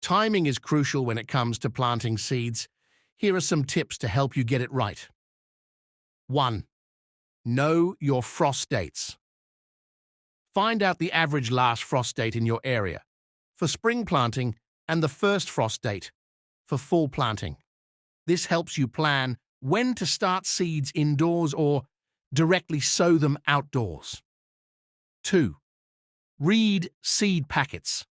Timing is crucial when it comes to planting seeds. Here are some tips to help you get it right. 1. Know your frost dates. Find out the average last frost date in your area for spring planting and the first frost date for fall planting. This helps you plan when to start seeds indoors or directly sow them outdoors. 2. Read seed packets.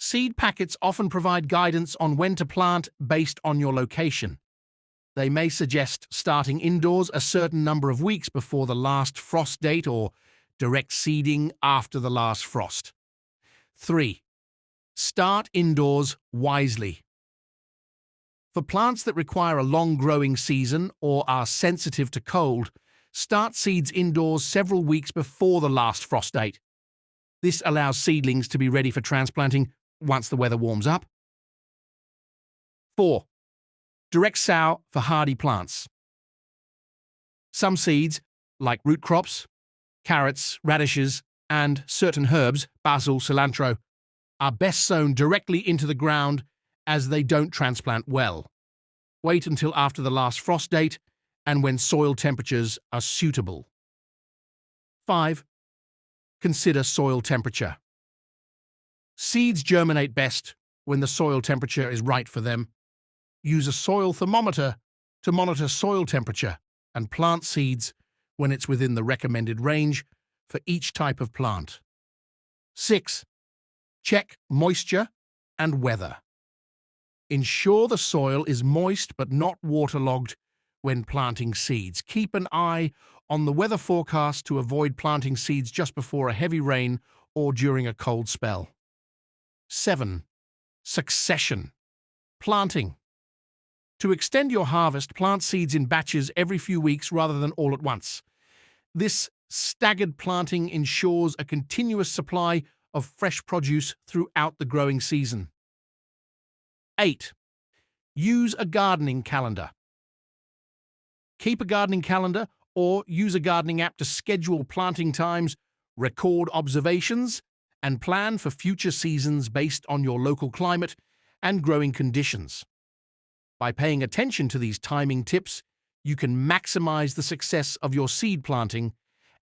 Seed packets often provide guidance on when to plant based on your location. They may suggest starting indoors a certain number of weeks before the last frost date or direct seeding after the last frost. 3. Start indoors wisely. For plants that require a long growing season or are sensitive to cold, start seeds indoors several weeks before the last frost date. This allows seedlings to be ready for transplanting once the weather warms up. 4. Direct sow for hardy plants. Some seeds, like root crops, carrots, radishes, and certain herbs, basil, cilantro, are best sown directly into the ground as they don't transplant well. Wait until after the last frost date and when soil temperatures are suitable. 5. Consider soil temperature. Seeds germinate best when the soil temperature is right for them. Use a soil thermometer to monitor soil temperature and plant seeds when it's within the recommended range for each type of plant. 6. Check moisture and weather. Ensure the soil is moist but not waterlogged when planting seeds. Keep an eye on the weather forecast to avoid planting seeds just before a heavy rain or during a cold spell. 7. Succession planting. To extend your harvest, plant seeds in batches every few weeks rather than all at once. This staggered planting ensures a continuous supply of fresh produce throughout the growing season. 8. Use a gardening calendar. Keep a gardening calendar or use a gardening app to schedule planting times, record observations, and plan for future seasons based on your local climate and growing conditions. By paying attention to these timing tips, you can maximize the success of your seed planting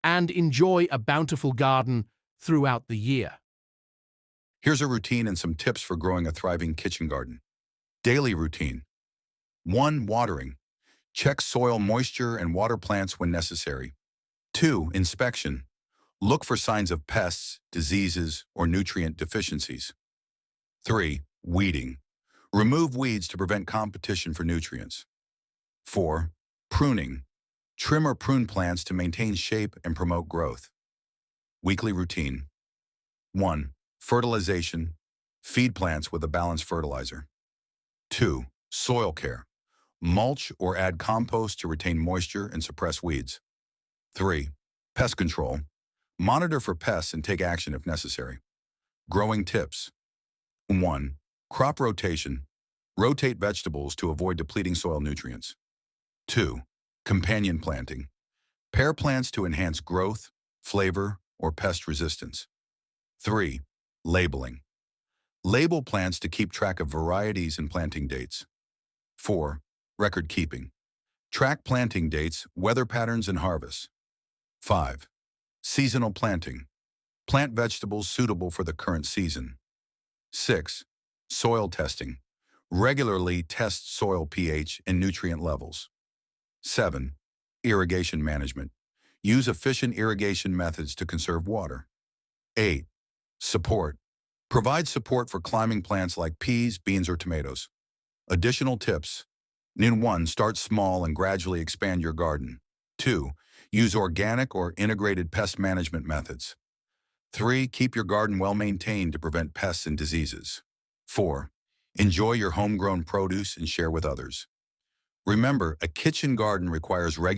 and enjoy a bountiful garden throughout the year. Here's a routine and some tips for growing a thriving kitchen garden. Daily routine. 1. Watering. Check soil moisture and water plants when necessary. 2. Inspection. Look for signs of pests, diseases, or nutrient deficiencies. 3. Weeding. Remove weeds to prevent competition for nutrients. 4. Pruning. Trim or prune plants to maintain shape and promote growth. Weekly routine. 1. Fertilization. Feed plants with a balanced fertilizer. 2. Soil care. Mulch or add compost to retain moisture and suppress weeds. 3. Pest control. Monitor for pests and take action if necessary. Growing tips. 1. Crop rotation. Rotate vegetables to avoid depleting soil nutrients. 2. Companion planting. Pair plants to enhance growth, flavor, or pest resistance. 3. Labeling. Label plants to keep track of varieties and planting dates. 4. Record keeping. Track planting dates, weather patterns, and harvests. 5. Seasonal planting. Plant vegetables suitable for the current season. 6. Soil testing. Regularly test soil pH and nutrient levels. 7. Irrigation management. Use efficient irrigation methods to conserve water. 8. Support. Provide support for climbing plants like peas, beans, or tomatoes. Additional tips. 1. Start small and gradually expand your garden. 2. Use organic or integrated pest management methods. 3. Keep your garden well maintained to prevent pests and diseases. 4. Enjoy your homegrown produce and share with others. Remember, a kitchen garden requires regular